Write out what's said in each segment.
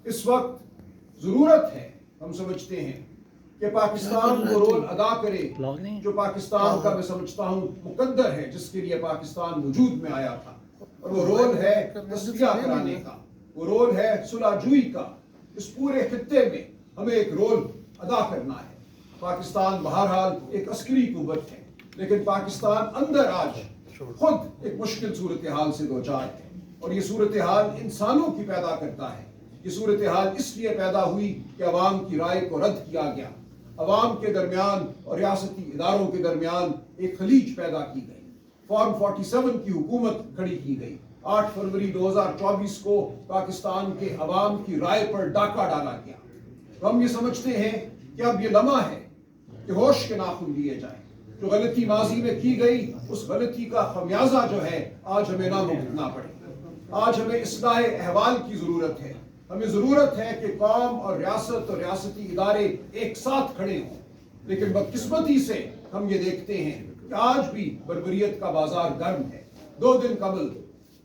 اس وقت ضرورت ہے، ہم سمجھتے ہیں کہ پاکستان وہ رول ادا کرے جو پاکستان کا میں سمجھتا ہوں مقدر ہے، جس کے لیے پاکستان وجود میں آیا تھا، اور وہ رول ہے تصفیہ کرانے کا، وہ رول ہے صلح جوئی کا۔ اس پورے خطے میں ہمیں ایک رول ادا کرنا ہے۔ پاکستان بہرحال ایک عسکری قوت ہے، لیکن پاکستان اندر آج خود ایک مشکل صورتحال سے دوچار ہے، اور یہ صورتحال انسانوں کی پیدا کرتا ہے۔ یہ صورتحال اس لیے پیدا ہوئی کہ عوام کی رائے کو رد کیا گیا، عوام کے درمیان اور ریاستی اداروں کے درمیان ایک خلیج پیدا کی گئی، فارم 47 کی حکومت کھڑی کی گئی۔ 8 فروری 2024 کو پاکستان کے عوام کی رائے پر ڈاکہ ڈالا گیا۔ تو ہم یہ سمجھتے ہیں کہ اب یہ لمحہ ہے کہ ہوش کے ناخن لیے جائیں۔ جو غلطی ماضی میں کی گئی، اس غلطی کا خمیازہ جو ہے آج ہمیں نہ بھگتنا پڑے۔ آج ہمیں اصلاح احوال کی ضرورت ہے۔ ہمیں ضرورت ہے کہ قوم اور ریاست اور ریاستی ادارے ایک ساتھ کھڑے ہوں، لیکن بدقسمتی سے ہم یہ دیکھتے ہیں کہ آج بھی بربریت کا بازار گرم ہے۔ 2 دن قبل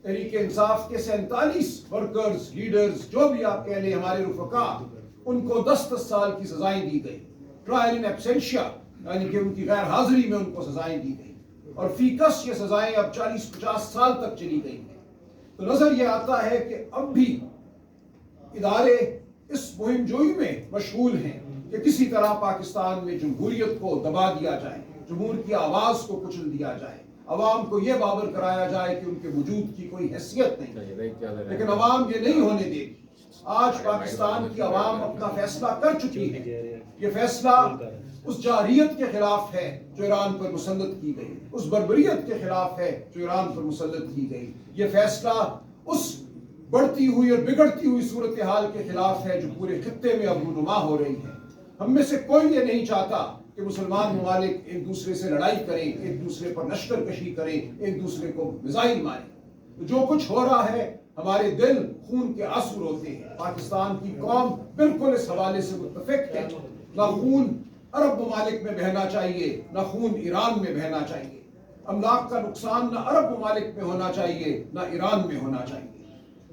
تحریک انصاف کے 47 ورکرز، لیڈرز، جو بھی آپ کہہ لیں، ہمارے رفقا، ان کو 10 سال کی سزائیں دی گئی، ٹرائل ان ایبسینشیا، یعنی کہ ان کی غیر حاضری میں ان کو سزائیں دی گئی، اور فی کس یہ سزائیں اب 40-50 سال تک چلی گئی ہیں۔ تو نظر یہ آتا ہے کہ اب بھی ادارے اس مہم جوئی میں مشغول ہیں کہ کسی طرح پاکستان میں جمہوریت کو دبا دیا جائے، جمہور کی آواز کو کچل دیا جائے، عوام کو یہ باور کرایا جائے کہ ان کے وجود کی کوئی حیثیت نہیں، لیکن عوام یہ نہیں ہونے دے گی۔ آج پاکستان کی عوام اپنا فیصلہ کر چکی ہے۔ یہ فیصلہ اس جارحیت کے خلاف ہے جو ایران پر مسلط کی گئی، اس بربریت کے خلاف ہے جو ایران پر مسلط کی گئی۔ یہ فیصلہ اس بڑھتی ہوئی اور بگڑتی ہوئی صورتحال کے خلاف ہے جو پورے خطے میں اب رونما ہو رہی ہے۔ ہم میں سے کوئی یہ نہیں چاہتا کہ مسلمان ممالک ایک دوسرے سے لڑائی کریں، ایک دوسرے پر لشکر کشی کریں، ایک دوسرے کو میزائل ماریں۔ جو کچھ ہو رہا ہے، ہمارے دل خون کے آنسو روتے ہیں۔ پاکستان کی قوم بالکل اس حوالے سے متفق ہے۔ نہ خون عرب ممالک میں بہنا چاہیے، نہ خون ایران میں بہنا چاہیے۔ املاک کا نقصان نہ عرب ممالک میں ہونا چاہیے، نہ ایران میں ہونا چاہیے۔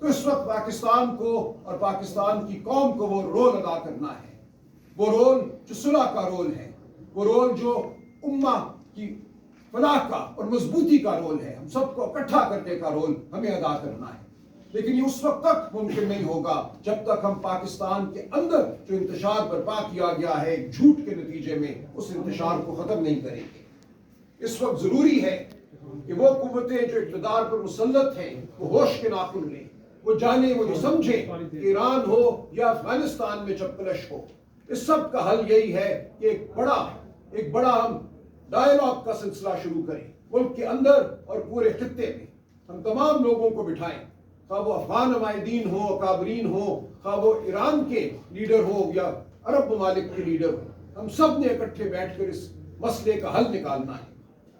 تو اس وقت پاکستان کو اور پاکستان کی قوم کو وہ رول ادا کرنا ہے، وہ رول جو صلح کا رول ہے، وہ رول جو امہ کی فلاح کا اور مضبوطی کا رول ہے، ہم سب کو اکٹھا کرنے کا رول ہمیں ادا کرنا ہے۔ لیکن یہ اس وقت تک ممکن نہیں ہوگا جب تک ہم پاکستان کے اندر جو انتشار برپا کیا گیا ہے ایک جھوٹ کے نتیجے میں، اس انتشار کو ختم نہیں کریں گے۔ اس وقت ضروری ہے کہ وہ قوتیں جو اقتدار پر مسلط ہیں وہ ہوش کے ناخن لیں، وہ جانیں، وہ یہ سمجھیں کہ ایران ہو یا افغانستان میں جب کلش ہو، اس سب کا حل یہی ہے کہ ایک بڑا ہم ڈائیلاگ کا سلسلہ شروع کریں ملک کے اندر اور پورے خطے میں۔ ہم تمام لوگوں کو بٹھائیں، خواہ وہ افغان نمائندین ہوں، اکابرین ہوں، خواہ وہ ایران کے لیڈر ہوں یا عرب ممالک کے لیڈر ہوں، ہم سب نے اکٹھے بیٹھ کر اس مسئلے کا حل نکالنا ہے،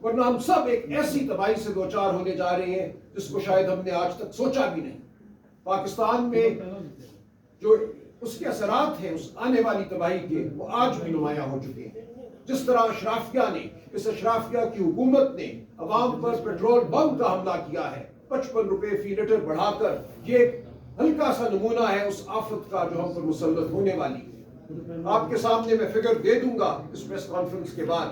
ورنہ ہم سب ایک ایسی تباہی سے دوچار ہونے جا رہے ہیں جس کو شاید ہم نے آج تک سوچا بھی نہیں۔ پاکستان میں جو اس کے اثرات ہیں اس آنے والی تباہی کے، وہ آج بھی نمایاں ہو چکے ہیں۔ جس طرح اشرافیہ نے، اس اشرافیہ کی حکومت نے عوام پر پیٹرول بم کا حملہ کیا ہے، 55 روپے فی لیٹر بڑھا کر، یہ ایک ہلکا سا نمونہ ہے اس آفت کا جو ہم پر مسلط ہونے والی ہے۔ آپ کے سامنے میں فگر دے دوں گا اس پریس کانفرنس کے بعد،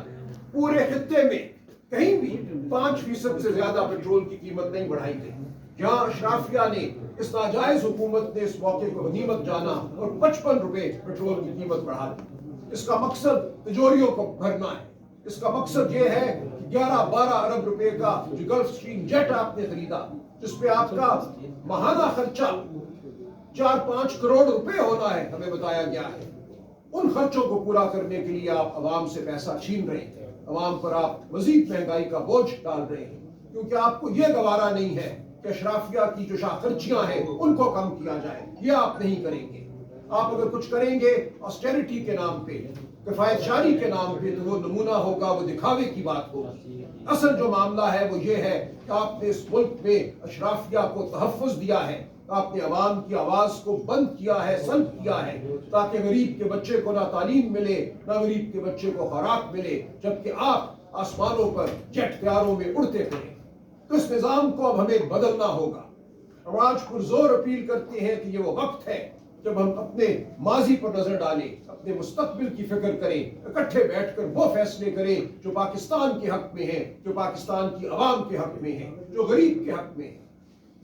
پورے خطے میں کہیں بھی 5% سے زیادہ پیٹرول کی قیمت نہیں بڑھائی گئی۔ جہاں اشرافیہ نے، اس ناجائز حکومت نے اس موقع کو غنیمت جانا اور 55 روپے پیٹرول کی قیمت بڑھا دی۔ اس کا مقصد تجوریوں کو بھرنا ہے۔ اس کا مقصد یہ ہے کہ 11-12 ارب روپے کا جو گلف سٹریم جیٹ آپ نے خریدا، جس پہ آپ کا ماہانہ خرچہ 4-5 کروڑ روپے ہونا ہے، ہمیں بتایا گیا ہے، ان خرچوں کو پورا کرنے کے لیے آپ عوام سے پیسہ چھین رہے ہیں، عوام پر آپ مزید مہنگائی کا بوجھ ڈال رہے ہیں، کیونکہ آپ کو یہ گوارا نہیں ہے کہ اشرافیہ کی جو شاہ خرچیاں ہیں ان کو کم کیا جائے۔ یہ آپ نہیں کریں گے۔ آپ اگر کچھ کریں گے آسٹیریٹی کے نام پہ، کفایت جاری کے نام پہ، تو وہ نمونہ ہوگا، وہ دکھاوے کی بات ہوگی۔ اصل جو معاملہ ہے وہ یہ ہے کہ آپ نے اس ملک میں اشرافیہ کو تحفظ دیا ہے، آپ نے عوام کی آواز کو بند کیا ہے، سلب کیا ہے، تاکہ غریب کے بچے کو نہ تعلیم ملے، نہ غریب کے بچے کو خوراک ملے، جبکہ آپ آسمانوں پر جیٹ طیاروں میں اڑتے پھریں۔ تو اس نظام کو اب ہمیں بدلنا ہوگا۔ ہم آج پرزور اپیل کرتے ہیں کہ یہ وہ وقت ہے جب ہم اپنے ماضی پر نظر ڈالیں، اپنے مستقبل کی فکر کریں، اکٹھے بیٹھ کر وہ فیصلے کریں جو پاکستان کے حق میں ہیں، جو پاکستان کی عوام کے حق میں ہیں، جو غریب کے حق میں ہیں۔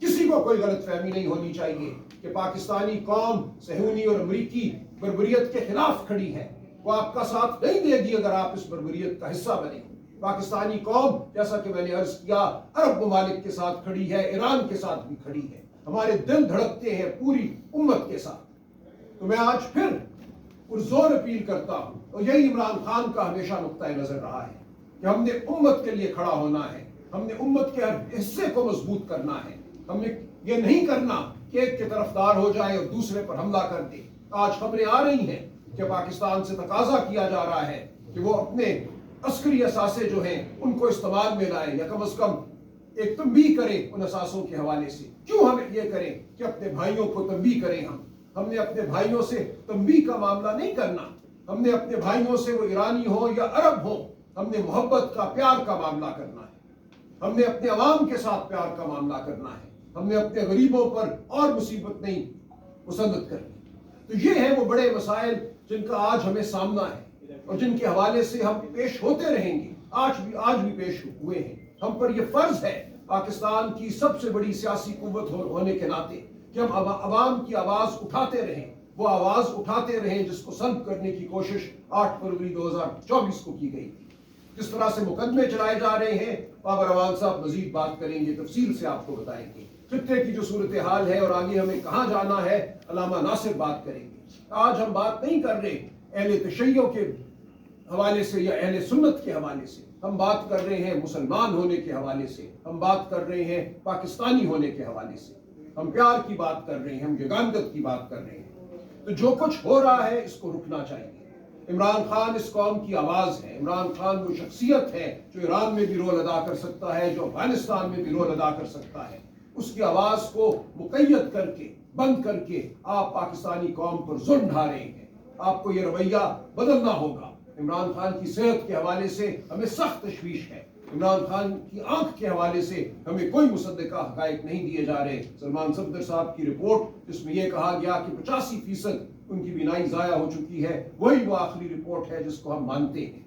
کسی کو کوئی غلط فہمی نہیں ہونی چاہیے کہ پاکستانی قوم صہیونی اور امریکی بربریت کے خلاف کھڑی ہے۔ وہ آپ کا ساتھ نہیں دے گی اگر آپ اس بربریت کا حصہ بنیں۔ پاکستانی قوم، جیسا کہ میں نے عرض کیا، عرب ممالک کے ساتھ کھڑی ہے، ایران کے ساتھ بھی کھڑی ہے۔ ہمارے دل دھڑکتے ہیں پوری امت کے ساتھ۔ تو میں آج پھر پرزور اپیل کرتا ہوں، اور یہی عمران خان کا ہمیشہ نقطۂ نظر رہا ہے کہ ہم نے امت کے لیے کھڑا ہونا ہے، ہم نے امت کے ہر حصے کو مضبوط کرنا ہے۔ ہم نے یہ نہیں کرنا کہ ایک کے طرفدار ہو جائے اور دوسرے پر حملہ کر دے۔ آج خبریں آ رہی ہیں کہ پاکستان سے تقاضا کیا جا رہا ہے کہ وہ اپنے عسکری اثاثے جو ہیں ان کو استعمال میں لائیں، یا کم از کم ایک تنبیہ کریں ان اثاثوں کے حوالے سے۔ کیوں ہم یہ کریں کہ اپنے بھائیوں کو تنبیہ کریں؟ ہم نے اپنے بھائیوں سے تنبیہ کا معاملہ نہیں کرنا۔ ہم نے اپنے بھائیوں سے، وہ ایرانی ہوں یا عرب ہوں، ہم نے محبت کا، پیار کا معاملہ کرنا ہے۔ ہم نے اپنے عوام کے ساتھ پیار کا معاملہ کرنا ہے۔ ہم نے اپنے غریبوں پر اور مصیبت نہیں مسلط کرنی۔ تو یہ ہیں وہ بڑے مسائل جن کا آج ہمیں سامنا ہے، اور جن کے حوالے سے ہم پیش ہوتے رہیں گے۔ آج بھی پیش ہوئے ہیں۔ ہم پر یہ فرض ہے پاکستان کی سب سے بڑی سیاسی قوت ہونے کے ناطے کہ ہم عوام کی آواز اٹھاتے رہیں، وہ آواز اٹھاتے رہیں جس کو سلب کرنے کی کوشش 8 فروری 2024 کو کی گئی تھی۔ جس طرح سے مقدمے چلائے جا رہے ہیں، بابر امان صاحب مزید بات کریں گے، تفصیل سے آپ کو بتائیں گے خطے کی جو صورتحال ہے اور آگے ہمیں کہاں جانا ہے۔ علامہ ناصر بات کریں گے۔ آج ہم بات نہیں کر رہے اہل تشیع کے حوالے سے یا اہل سنت کے حوالے سے، ہم بات کر رہے ہیں مسلمان ہونے کے حوالے سے، ہم بات کر رہے ہیں پاکستانی ہونے کے حوالے سے، ہم پیار کی بات کر رہے ہیں، ہم یگانگت کی بات کر رہے ہیں۔ تو جو کچھ ہو رہا ہے اس کو رکنا چاہیے۔ عمران خان اس قوم کی آواز ہے۔ عمران خان وہ شخصیت ہے جو ایران میں بھی رول ادا کر سکتا ہے، جو افغانستان میں بھی رول ادا کر سکتا ہے۔ اس کی آواز کو مقید کر کے، بند کر کے آپ پاکستانی قوم پر ظلم ڈھا رہے ہیں۔ آپ کو یہ رویہ بدلنا ہوگا۔ عمران خان کی صحت کے حوالے سے ہمیں سخت تشویش ہے۔ عمران خان کی آنکھ کے حوالے سے ہمیں کوئی مصدقہ حقائق نہیں دیے جا رہے۔ سلمان صفدر صاحب کی رپورٹ جس میں یہ کہا گیا کہ 85% ان کی بینائی ضائع ہو چکی ہے، وہی وہ آخری رپورٹ ہے جس کو ہم مانتے ہیں۔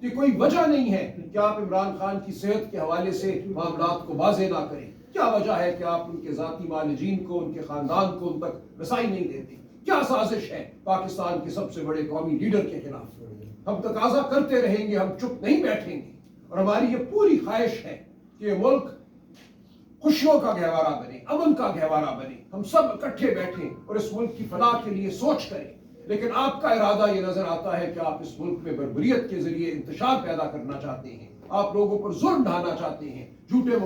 یہ کوئی وجہ نہیں ہے کہ آپ عمران خان کی صحت کے حوالے سے معاملات کو واضح نہ کریں۔ کیا وجہ ہے کہ آپ ان کے ذاتی معالجین کو، ان کے خاندان کو ان تک رسائی نہیں دیتے؟ کیا سازش ہے پاکستان کے سب سے بڑے قومی لیڈر کے خلاف؟ ہم تقاضا کرتے رہیں گے، ہم چپ نہیں بیٹھیں گے، اور ہماری یہ پوری خواہش ہے کہ یہ ملک خوشیوں کا گہوارہ بنے، امن کا گہوارہ بنے، ہم سب اکٹھے بیٹھیں اور اس ملک کی فلاح کے لیے سوچ کریں۔ لیکن آپ کا ارادہ یہ نظر آتا ہے کہ آپ اس ملک میں بربریت کے ذریعے انتشار پیدا کرنا چاہتے ہیں، آپ لوگوں پر ظلم ڈھانا چاہتے ہیں، جھوٹے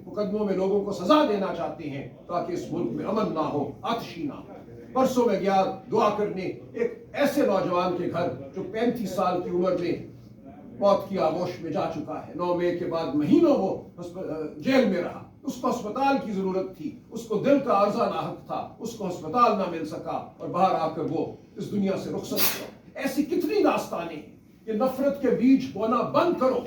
مقدموں میں لوگوں کو سزا دینا چاہتے ہیں تاکہ اس ملک میں امن نہ ہو، آتشی نہ ہو۔ پرسوں میں گیا دعا کرنے ایک ایسے نوجوان کے گھر جو 35 سال کی عمر میں موت کی آغوش میں جا چکا ہے۔ 9 مئی کے بعد مہینوں وہ جیل میں رہا۔ اس کو ہسپتال کی ضرورت تھی، اس کو دل کا عرضہ لاحق تھا، اس کو ہسپتال نہ مل سکا اور باہر آ کر وہ اس دنیا سے رخصت ہوا۔ ایسی کتنی داستانیں کہ نفرت کے بیج بونا بند کرو۔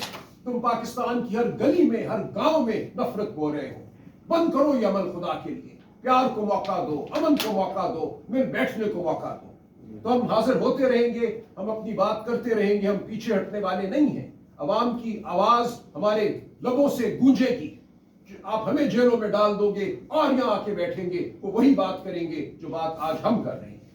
تم پاکستان کی ہر گلی میں، ہر گاؤں میں نفرت بو رہے ہو۔ بند کرو یہ عمل خدا کے لیے۔ پیار کو موقع دو، امن کو موقع دو، مل بیٹھنے کو موقع دو۔ تو ہم حاضر ہوتے رہیں گے، ہم اپنی بات کرتے رہیں گے، ہم پیچھے ہٹنے والے نہیں ہیں۔ عوام کی آواز ہمارے لبوں سے گونجے گی۔ آپ ہمیں جیلوں میں ڈال دو گے اور یہاں آ کے بیٹھیں گے، وہ وہی بات کریں گے جو بات آج ہم کر رہے ہیں۔